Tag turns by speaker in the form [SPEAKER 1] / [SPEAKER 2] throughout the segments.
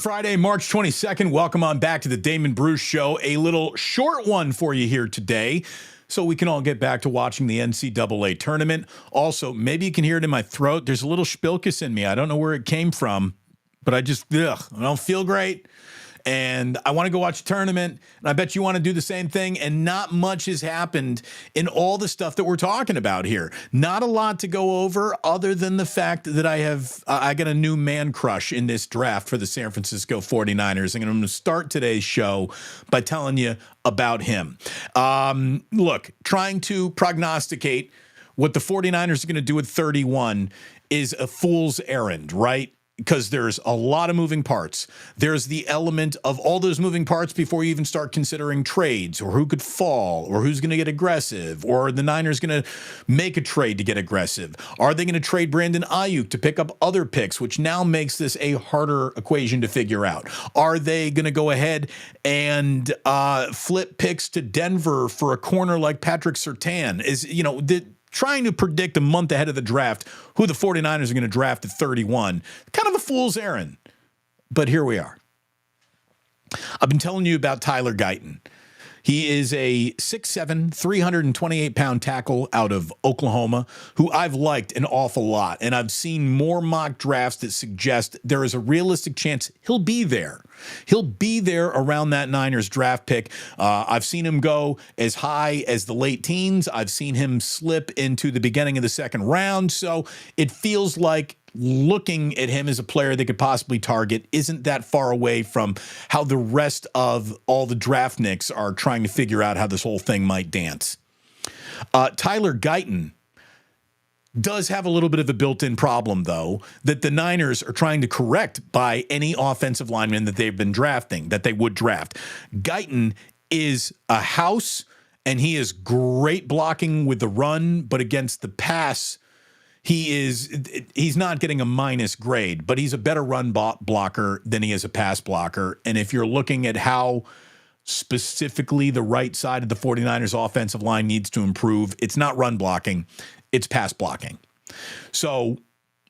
[SPEAKER 1] Friday, March 22nd. Welcome on back to the Damon Bruce Show. A little short one for you here today, so we can all get back to watching the NCAA Tournament. Also, maybe you can hear it in my throat. There's a little spilkus in me. I don't know where it came from, but I don't feel great. And I want to go watch the tournament, and I bet you want to do the same thing, and not much has happened in all the stuff that we're talking about here. Not a lot to go over other than the fact that I got a new man crush in this draft for the San Francisco 49ers, and I'm going to start today's show by telling you about him. Look, trying to prognosticate what the 49ers are going to do at 31 is a fool's errand, right? Because there's a lot of moving parts. There's the element of all those moving parts before you even start considering trades or who could fall or who's going to get aggressive or the Niners going to make a trade to get aggressive. Are they going to trade Brandon Ayuk to pick up other picks, which now makes this a harder equation to figure out? Are they going to go ahead and flip picks to Denver for a corner like Patrick Surtain? Trying to predict a month ahead of the draft who the 49ers are going to draft at 31, kind of a fool's errand. But here we are. I've been telling you about Tyler Guyton. He is a 6'7", 328-pound tackle out of Oklahoma who I've liked an awful lot. And I've seen more mock drafts that suggest there is a realistic chance he'll be there. He'll be there around that Niners draft pick. I've seen him go as high as the late teens. I've seen him slip into the beginning of the second round. So it feels like looking at him as a player they could possibly target isn't that far away from how the rest of all the draft nicks are trying to figure out how this whole thing might dance. Tyler Guyton does have a little bit of a built-in problem, though, that the Niners are trying to correct by any offensive lineman that they've been drafting, that they would draft. Guyton is a house, and he is great blocking with the run, but against the pass, he's not getting a minus grade, but he's a better run blocker than he is a pass blocker. And if you're looking at how specifically the right side of the 49ers offensive line needs to improve, it's not run blocking, it's pass blocking. So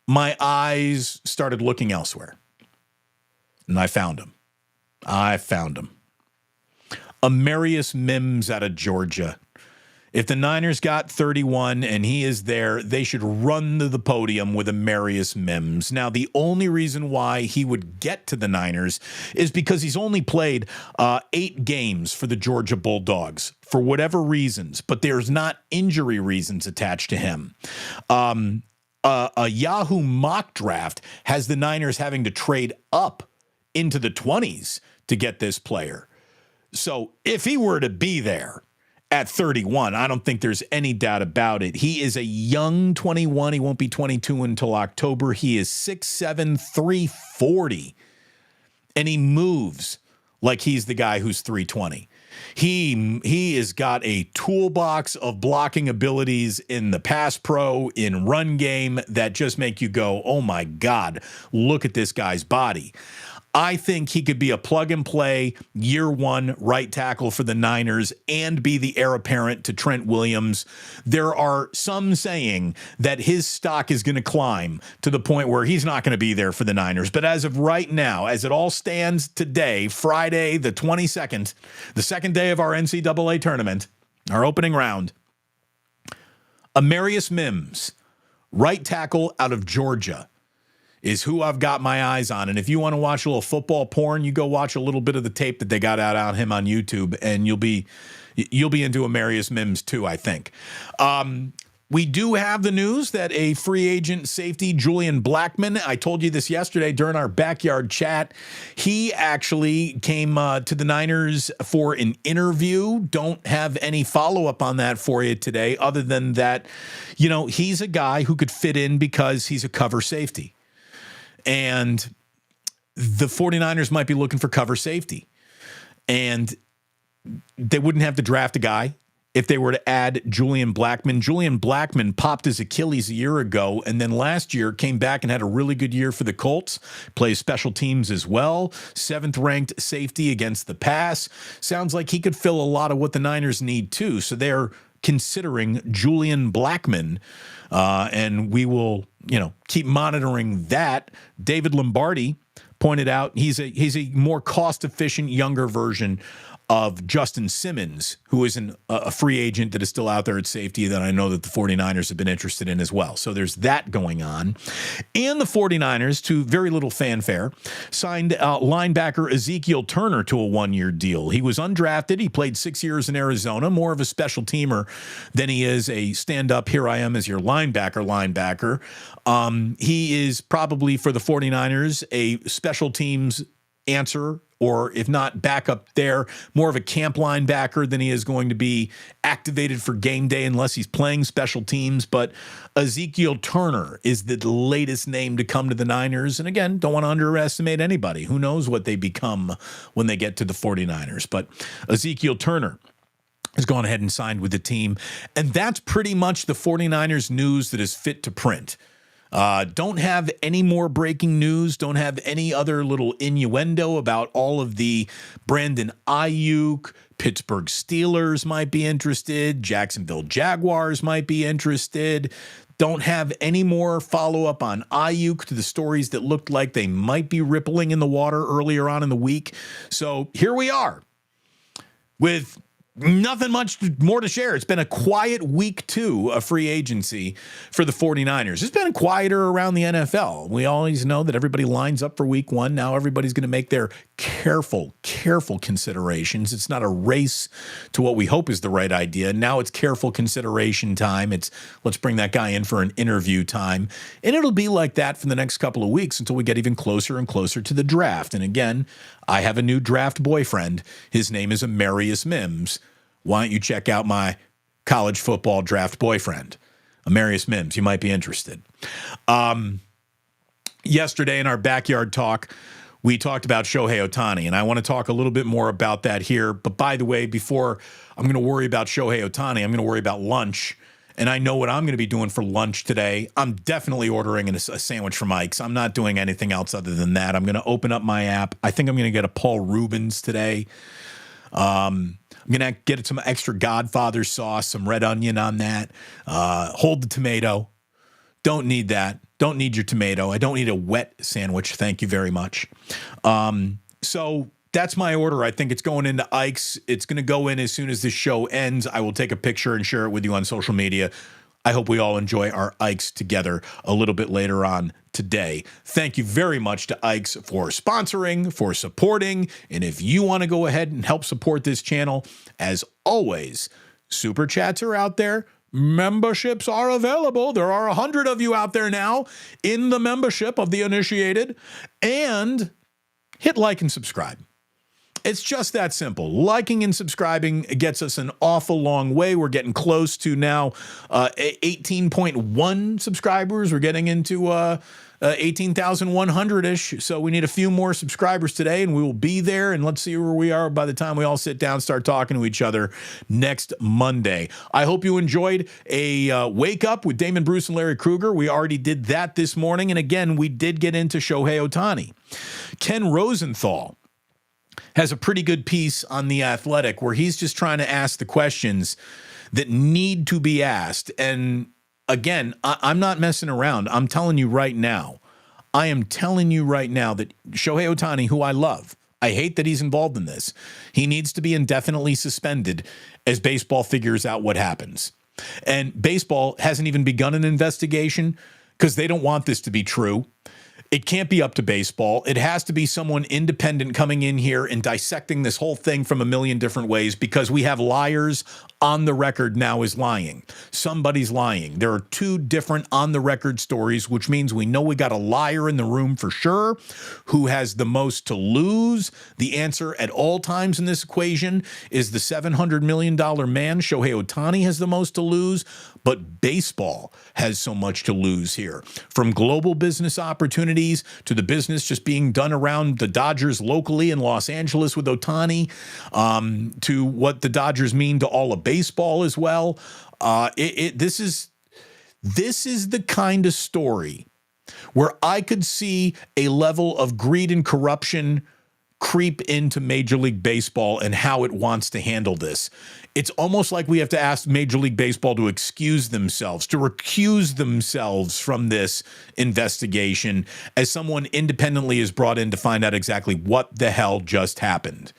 [SPEAKER 1] my eyes started looking elsewhere, and I found him. Amarius Mims out of Georgia. If the Niners got 31 and he is there, they should run to the podium with Amarius Mims. Now, the only reason why he would get to the Niners is because he's only played 8 games for the Georgia Bulldogs for whatever reasons, but there's not injury reasons attached to him. A Yahoo mock draft has the Niners having to trade up into the 20s to get this player. So if he were to be there at 31, I don't think there's any doubt about it. He is a young 21. He won't be 22 until October. He is 6'7", 340, and he moves like he's the guy who's 320. He has got a toolbox of blocking abilities in the pass pro, in run game, that just make you go, oh my God, look at this guy's body. I think he could be a plug-and-play year one right tackle for the Niners and be the heir apparent to Trent Williams. There are some saying that his stock is going to climb to the point where he's not going to be there for the Niners. But as of right now, as it all stands today, Friday the 22nd, the second day of our NCAA tournament, our opening round, Amarius Mims, right tackle out of Georgia, is who I've got my eyes on. And if you want to watch a little football porn, you go watch a little bit of the tape that they got out on him on YouTube, and you'll be into Amarius Mims too, I think. We do have the news that a free agent safety, Julian Blackman, I told you this yesterday during our backyard chat, he actually came to the Niners for an interview. Don't have any follow-up on that for you today, other than that, he's a guy who could fit in because he's a cover safety. And the 49ers might be looking for cover safety. And they wouldn't have to draft a guy if they were to add Julian Blackman. Julian Blackman popped his Achilles a year ago, and then last year came back and had a really good year for the Colts. Plays special teams as well. 7th-ranked safety against the pass. Sounds like he could fill a lot of what the Niners need too. So they're considering Julian Blackman, and we will keep monitoring that. David Lombardi pointed out, he's a more cost-efficient, younger version of Justin Simmons, who is a free agent that is still out there at safety that I know that the 49ers have been interested in as well. So there's that going on. And the 49ers, to very little fanfare, signed linebacker Ezekiel Turner to a one-year deal. He was undrafted. He played 6 years in Arizona, more of a special teamer than he is a stand-up, here I am as your linebacker. He is probably, for the 49ers, a special teams answer, or if not backup there, more of a camp linebacker than he is going to be activated for game day unless he's playing special teams. But Ezekiel Turner is the latest name to come to the Niners. And again, don't want to underestimate anybody. Who knows what they become when they get to the 49ers. But Ezekiel Turner has gone ahead and signed with the team. And that's pretty much the 49ers news that is fit to print. Don't have any more breaking news. Don't have any other little innuendo about all of the Brandon Ayuk, Pittsburgh Steelers might be interested. Jacksonville Jaguars might be interested. Don't have any more follow-up on Ayuk to the stories that looked like they might be rippling in the water earlier on in the week. So here we are with nothing much more to share. It's been a quiet week 2 of free agency for the 49ers. It's been quieter around the NFL. We always know that everybody lines up for week 1. Now everybody's going to make their careful considerations. It's not a race to what we hope is the right idea. Now it's careful consideration time. It's let's bring that guy in for an interview time. And it'll be like that for the next couple of weeks until we get even closer and closer to the draft. And again, I have a new draft boyfriend. His name is Amarius Mims. Why don't you check out my college football draft boyfriend, Amarius Mims? You might be interested. Yesterday in our backyard talk, we talked about Shohei Otani, and I want to talk a little bit more about that here. But by the way, before I'm going to worry about Shohei Otani, I'm going to worry about lunch. And I know what I'm going to be doing for lunch today. I'm definitely ordering a sandwich from Ikes. I'm not doing anything else other than that. I'm going to open up my app. I think I'm going to get a Paul Rubens today. I'm going to get some extra Godfather sauce, some red onion on that. Hold the tomato. Don't need that. Don't need your tomato. I don't need a wet sandwich. Thank you very much. So that's my order. I think it's going into Ikes. It's going to go in as soon as this show ends. I will take a picture and share it with you on social media. I hope we all enjoy our Ikes together a little bit later on today. Thank you very much to Ikes for sponsoring, for supporting. And if you want to go ahead and help support this channel, as always, super chats are out there. Memberships are available. There are 100 of you out there now in the membership of the initiated. And hit like and subscribe. It's just that simple. Liking and subscribing gets us an awful long way. We're getting close to now 18.1 subscribers. We're getting into 18,100-ish. So we need a few more subscribers today, and we will be there. And let's see where we are by the time we all sit down, start talking to each other next Monday. I hope you enjoyed a Wake Up with Damon, Bruce, and Larry Krueger. We already did that this morning. And again, we did get into Shohei Otani. Ken Rosenthal has a pretty good piece on The Athletic where he's just trying to ask the questions that need to be asked. And again, I'm not messing around. I'm telling you right now. I am telling you right now that Shohei Otani, who I love, I hate that he's involved in this. He needs to be indefinitely suspended as baseball figures out what happens. And baseball hasn't even begun an investigation because they don't want this to be true. It can't be up to baseball. It has to be someone independent coming in here and dissecting this whole thing from a million different ways because we have liars on the record now is lying. Somebody's lying. There are 2 different on the record stories, which means we know we got a liar in the room for sure. Who has the most to lose? The answer at all times in this equation is the $700 million man. Shohei Otani has the most to lose, but baseball has so much to lose here. From global business opportunities to the business just being done around the Dodgers locally in Los Angeles with Otani, to what the Dodgers mean to all of baseball as well. This is the kind of story where I could see a level of greed and corruption creep into Major League Baseball and how it wants to handle this. It's almost like we have to ask Major League Baseball to excuse themselves, to recuse themselves from this investigation as someone independently is brought in to find out exactly what the hell just happened.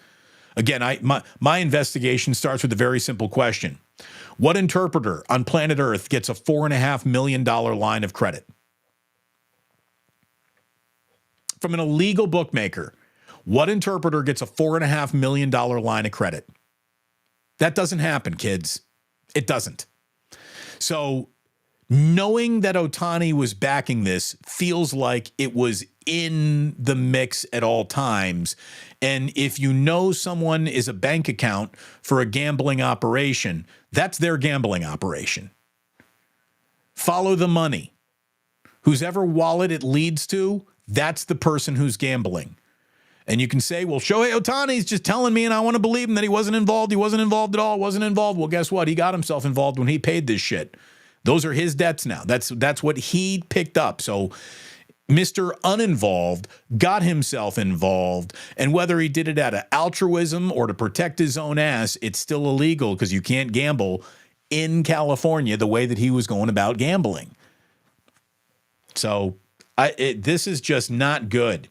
[SPEAKER 1] Again, my investigation starts with a very simple question. What interpreter on planet Earth gets a $4.5 million line of credit from an illegal bookmaker? What interpreter gets a $4.5 million line of credit? That doesn't happen, kids. It doesn't. So knowing that Otani was backing this feels like it was in the mix at all times. And if you know someone is a bank account for a gambling operation, that's their gambling operation. Follow the money. Whosever wallet it leads to, that's the person who's gambling. And you can say, well, Shohei Otani's just telling me and I want to believe him that he wasn't involved. He wasn't involved at all. Wasn't involved. Well, guess what? He got himself involved when he paid this shit. Those are his debts now. That's what he picked up. So Mr. Uninvolved got himself involved. And whether he did it out of altruism or to protect his own ass, it's still illegal because you can't gamble in California the way that he was going about gambling. So this is just not good.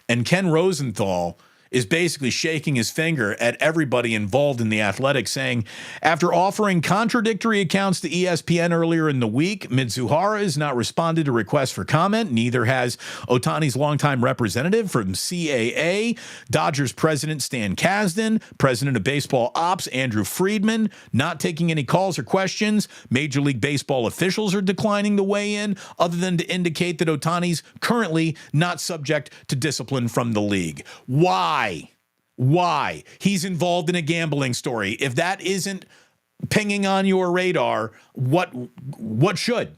[SPEAKER 1] And Ken Rosenthal is basically shaking his finger at everybody involved in the Athletics, saying, after offering contradictory accounts to ESPN earlier in the week, Mitsuhara has not responded to requests for comment. Neither has Otani's longtime representative from CAA, Dodgers president Stan Kasdan, president of baseball ops Andrew Friedman, not taking any calls or questions. Major League Baseball officials are declining to weigh in, other than to indicate that Otani's currently not subject to discipline from the league. Why? He's involved in a gambling story. If that isn't pinging on your radar, what should?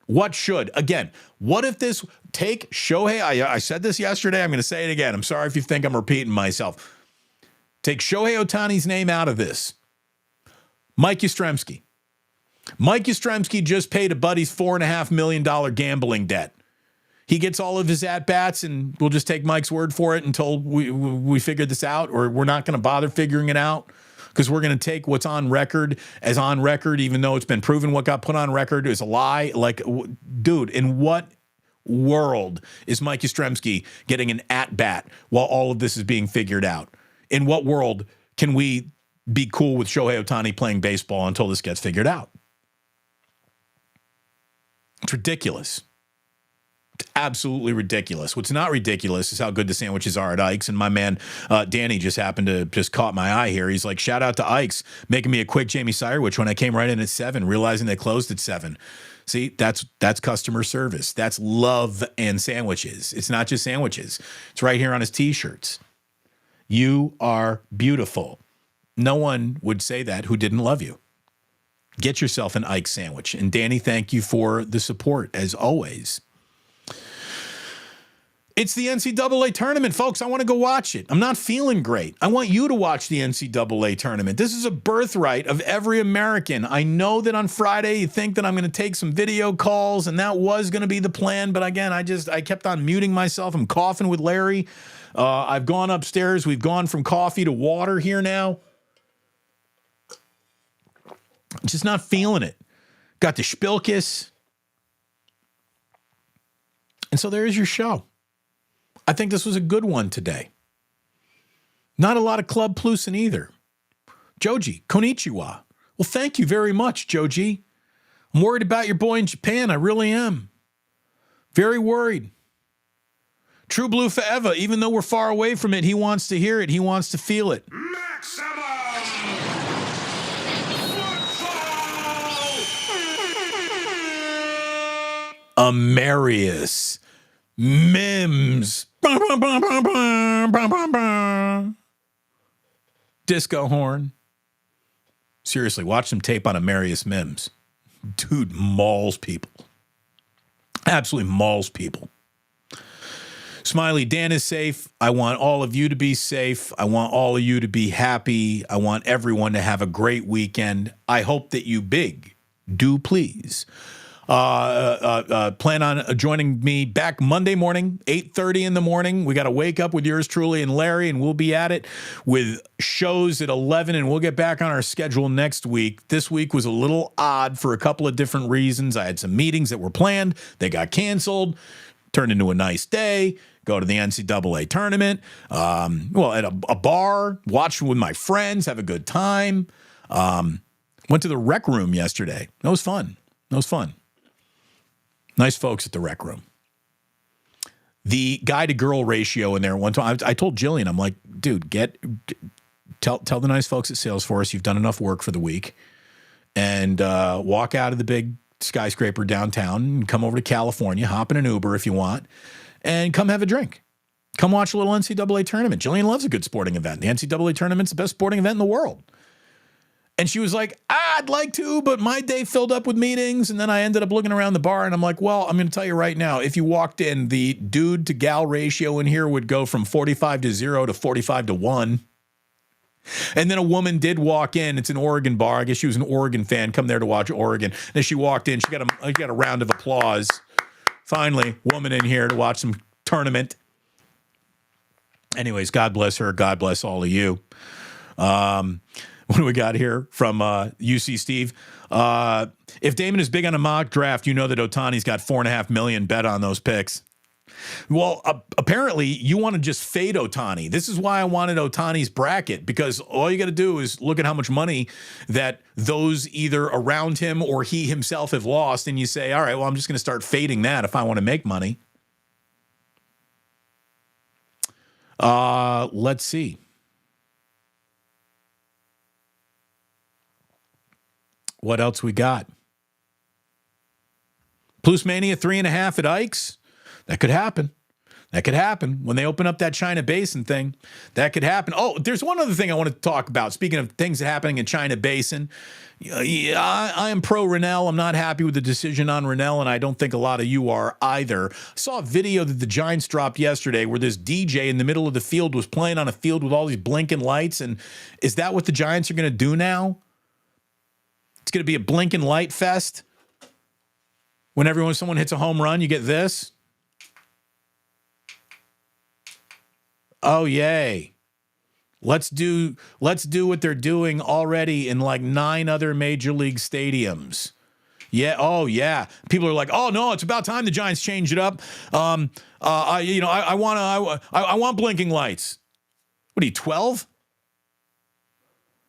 [SPEAKER 1] What should? Again, what if this take Shohei? I said this yesterday. I'm going to say it again. I'm sorry if you think I'm repeating myself. Take Shohei Otani's name out of this. Mike Yastrzemski. Mike Yastrzemski just paid a buddy's $4.5 million gambling debt. He gets all of his at-bats, and we'll just take Mike's word for it until we figure this out, or we're not going to bother figuring it out because we're going to take what's on record as on record, even though it's been proven what got put on record is a lie. Like, dude, in what world is Mike Yastrzemski getting an at-bat while all of this is being figured out? In what world can we be cool with Shohei Otani playing baseball until this gets figured out? It's ridiculous. It's absolutely ridiculous. What's not ridiculous is how good the sandwiches are at Ikes. And my man, Danny, just happened to just caught my eye here. He's like, shout out to Ikes, making me a quick Jamie Sirewich when I came right in at 7, realizing they closed at 7. See, that's customer service. That's love and sandwiches. It's not just sandwiches. It's right here on his T-shirts. You are beautiful. No one would say that who didn't love you. Get yourself an Ike sandwich. And Danny, thank you for the support as always. It's the NCAA tournament, folks. I want to go watch it. I'm not feeling great. I want you to watch the NCAA tournament. This is a birthright of every American. I know that on Friday you think that I'm going to take some video calls, and that was going to be the plan. But again, I kept on muting myself. I'm coughing with Larry. I've gone upstairs. We've gone from coffee to water here now. Just not feeling it. Got the Spilkis. And so there is your show. I think this was a good one today. Not a lot of Club Plusin either. Joji, konnichiwa. Well, thank you very much, Joji. I'm worried about your boy in Japan. I really am. Very worried. True Blue forever. Even though we're far away from it, he wants to hear it. He wants to feel it.
[SPEAKER 2] Maximum football!
[SPEAKER 1] Amarius Mims. Disco horn. Seriously, watch some tape on Amarius Mims. Dude mauls people. Absolutely mauls people. Smiley, Dan is safe. I want all of you to be safe. I want all of you to be happy. I want everyone to have a great weekend. I hope that you do please Plan on joining me back Monday morning, 8:30 in the morning. We got to wake up with yours truly and Larry, and we'll be at it with shows at 11, and we'll get back on our schedule next week. This week was a little odd for a couple of different reasons. I had some meetings that were planned. They got canceled, turned into a nice day. Go to the NCAA tournament, at a bar, watch with my friends, have a good time. Went to the rec room yesterday. That was fun. Nice folks at the rec room. The guy to girl ratio in there one time, I told Jillian, I'm like, dude, tell the nice folks at Salesforce you've done enough work for the week, and walk out of the big skyscraper downtown and come over to California, hop in an Uber if you want, and come have a drink. Come watch a little NCAA tournament. Jillian loves a good sporting event. The NCAA tournament's the best sporting event in the world. And she was like, I'd like to, but my day filled up with meetings. And then I ended up looking around the bar and I'm like, well, I'm going to tell you right now, if you walked in, the dude to gal ratio in here would go from 45-0 to 45-1. And then a woman did walk in. It's an Oregon bar. I guess she was an Oregon fan, come there to watch Oregon. And as she walked in, she got a round of applause. Finally, woman in here to watch some tournament. Anyways, God bless her. God bless all of you. What do we got here from UC Steve? If Damon is big on a mock draft, you know that Otani's got $4.5 million bet on those picks. Well, apparently you want to just fade Otani. This is why I wanted Otani's bracket, because all you got to do is look at how much money that those either around him or he himself have lost, and you say, all right, well, I'm just going to start fading that if I want to make money. Let's see. What else we got? Plus Mania 3.5 at Ikes. That could happen. When they open up that China Basin thing. That could happen. Oh, there's one other thing I want to talk about. Speaking of things happening in China Basin, I am pro Rennell. I'm not happy with the decision on Rennell, and I don't think a lot of you are either. I saw a video that the Giants dropped yesterday where this DJ in the middle of the field was playing on a field with all these blinking lights, and is that what the Giants are going to do now? It's going to be a blinking light fest? Whenever someone hits a home run, you get this? Oh, yay. Let's do what they're doing already in like 9 other major league stadiums. Yeah. Oh, yeah. People are like, oh, no, it's about time the Giants change it up. I want blinking lights. What are you, 12?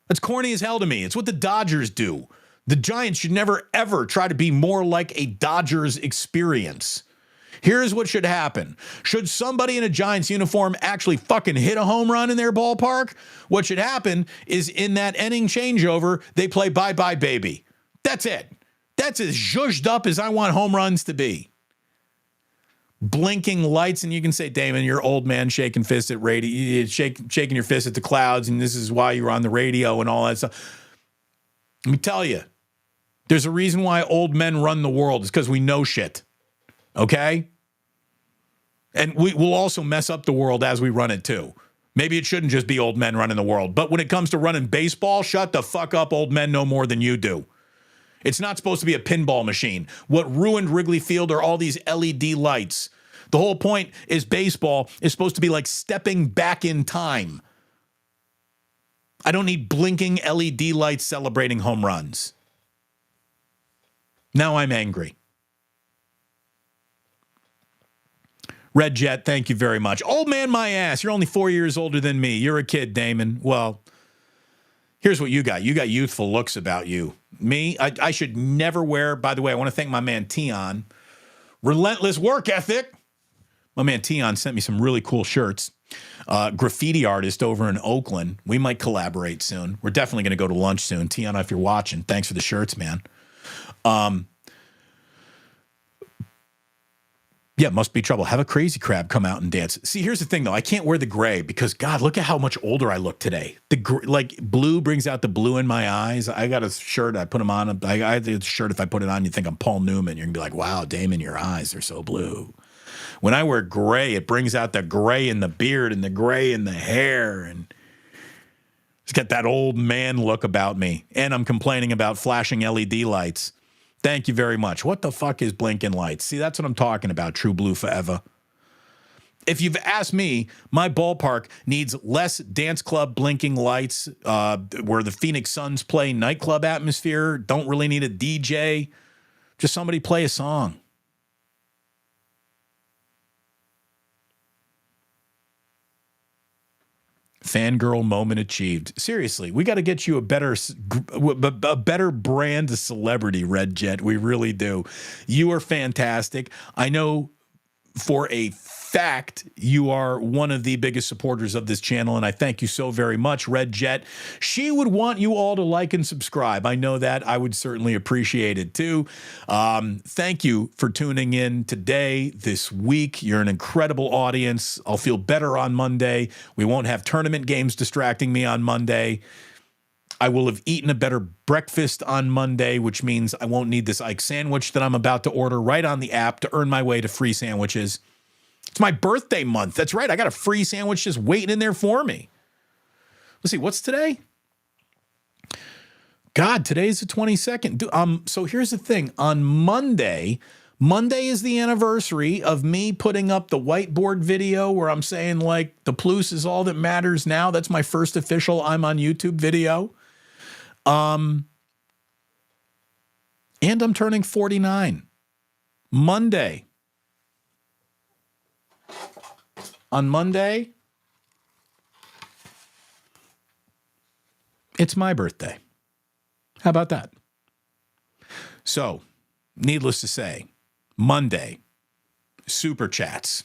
[SPEAKER 1] That's corny as hell to me. It's what the Dodgers do. The Giants should never, ever try to be more like a Dodgers experience. Here's what should happen. Should somebody in a Giants uniform actually fucking hit a home run in their ballpark, what should happen is in that inning changeover, they play Bye Bye Baby. That's it. That's as zhuzhed up as I want home runs to be. Blinking lights, and you can say, Damon, you're old man shaking fists at radio, shaking your fist at the clouds, and this is why you're on the radio and all that stuff. Let me tell you, there's a reason why old men run the world. It's because we know shit. Okay? And we will also mess up the world as we run it too. Maybe it shouldn't just be old men running the world. But when it comes to running baseball, shut the fuck up, old men know more than you do. It's not supposed to be a pinball machine. What ruined Wrigley Field are all these LED lights. The whole point is baseball is supposed to be like stepping back in time. I don't need blinking LED lights celebrating home runs. Now I'm angry. Red Jet, thank you very much. Old man, my ass. You're only 4 years older than me. You're a kid, Damon. Well, here's what you got. You got youthful looks about you. Me, I should never wear, by the way, I want to thank my man Tion. Relentless work ethic. My man Tion sent me some really cool shirts. Graffiti artist over in Oakland. We might collaborate soon. We're definitely going to go to lunch soon. Tion, if you're watching, thanks for the shirts, man. Yeah, must be trouble. Have a crazy crab come out and dance. See, here's the thing, though. I can't wear the gray because, God, look at how much older I look today. Blue brings out the blue in my eyes. I got a shirt. I put them on. I have a shirt. If I put it on, you think I'm Paul Newman. You're going to be like, wow, Damon, your eyes are so blue. When I wear gray, it brings out the gray in the beard and the gray in the hair. And it's got that old man look about me. And I'm complaining about flashing LED lights. Thank you very much. What the fuck is blinking lights? See, that's what I'm talking about. True Blue forever. If you've asked me, my ballpark needs less dance club blinking lights where the Phoenix Suns play nightclub atmosphere. Don't really need a DJ. Just somebody play a song. Fangirl moment achieved. Seriously, we got to get you a better brand of celebrity, Red Jet. We really do. You are fantastic. I know for a fact you are one of the biggest supporters of this channel, and I thank you so very much, Red Jet. She would want you all to like and subscribe. I know that. I would certainly appreciate it too. Thank you for tuning in today, this week. You're an incredible audience. I'll feel better on Monday. We won't have tournament games distracting me on Monday. I will have eaten a better breakfast on Monday, which means I won't need this Ike sandwich that I'm about to order right on the app to earn my way to free sandwiches. It's my birthday month. That's right. I got a free sandwich just waiting in there for me. Let's see. What's today? God, today's the 22nd. So here's the thing. On Monday is the anniversary of me putting up the whiteboard video where I'm saying, like, the plus is all that matters now. That's my first official I'm on YouTube video. And I'm turning 49. Monday. On Monday, it's my birthday. How about that? So, needless to say, Monday, super chats,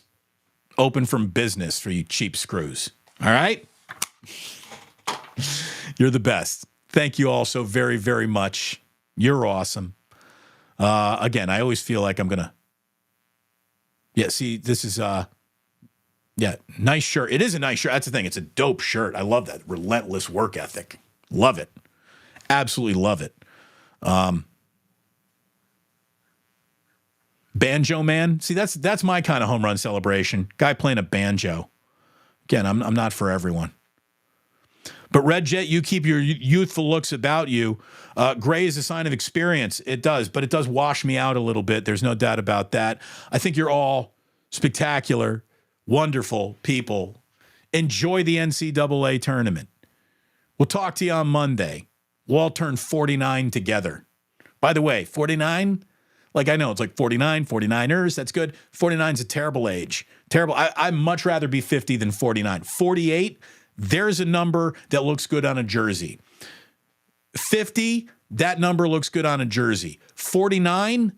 [SPEAKER 1] open from business for you cheap screws. All right? You're the best. Thank you all so very, very much. You're awesome. Again, I always feel like I'm going to... Yeah, see, this is... Yeah, nice shirt. It is a nice shirt. That's the thing. It's a dope shirt. I love that relentless work ethic. Love it. Absolutely love it. Banjo man. See, that's my kind of home run celebration. Guy playing a banjo. Again, I'm not for everyone. But Red Jet, you keep your youthful looks about you. Gray is a sign of experience. It does, but it does wash me out a little bit. There's no doubt about that. I think you're all spectacular, wonderful people. Enjoy the NCAA tournament. We'll talk to you on Monday. We'll all turn 49 together. By the way, 49, like I know it's like 49, 49ers. That's good. 49 is a terrible age. Terrible. I'd much rather be 50 than 49. 48, there's a number that looks good on a jersey. 50, that number looks good on a jersey. 49,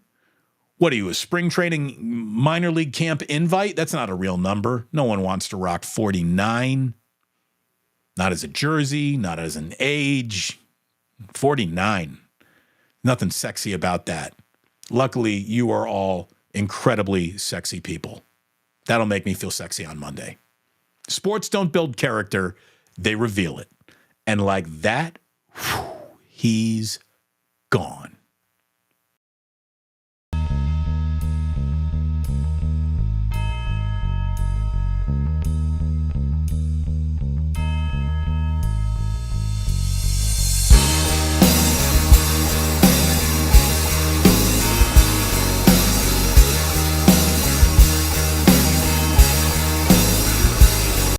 [SPEAKER 1] what are you, a spring training minor league camp invite? That's not a real number. No one wants to rock 49. Not as a jersey, not as an age. 49. Nothing sexy about that. Luckily, you are all incredibly sexy people. That'll make me feel sexy on Monday. Sports don't build character, they reveal it. And like that, he's gone.